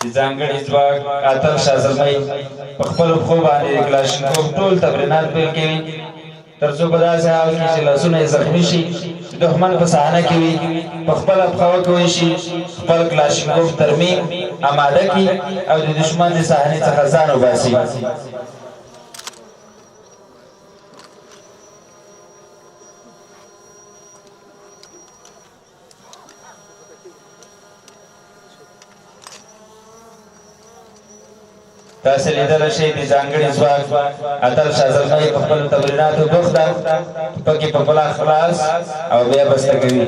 د ځانګړي ځواک اتل شاه زلمی په خپلو پښو باندې د کلاشینکوف ټول تمرینات پیل کوي تر څو په داسې حال کې چې لاسونه یې زخمي شي دښمن په صحنه کې وي په خپله پښه وکوی شي خپل کلاشینکوف ترمیم اماده کړي او د دښمن د صحنې څخه ځان وباسي تاسې لیدلی شئ د ځانګړي ځواک اتل شاه زلمی په خپلو تمریناتو بوخت ده پکې په پلاخ خلاص او بیا بسته کوي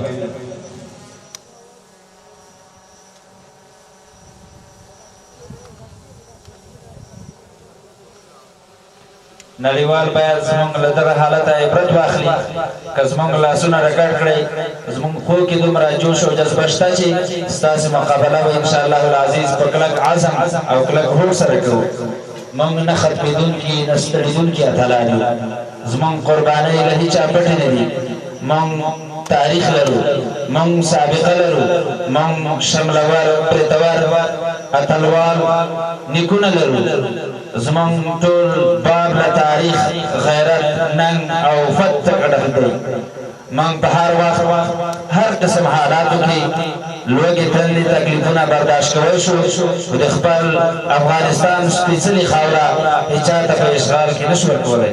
نړیوال باید زموږ له دغه حالته عبرت واخلي که زموږ لاسونه رګډ کړئ زموږ خو کې دومره جوش او جذبه شته چې ستاسې مقابله به انشاءالله العزیز په کلک عزم او کلک هوډ سره کوو موږ نه ختمېدونکي نه ستړېدونکي اتلان یو زموږ قربانۍ له هېچا پټې نه دي موږ تاریخ لرو موږ سابقه لرو موږ شملور پرتور اتلوال نیکونه لرو زموږ ټول باب له تاریخ غیرت ننګ او فت څخه ډک دی موږ په هر وخت هر قسم حالاتو کې لوږې تندې تکلیفونه برداشت کولی شو خو د خپل افغانستان سپېڅلې خاوره هېچا ته په اشغال کې نه شو ورکولی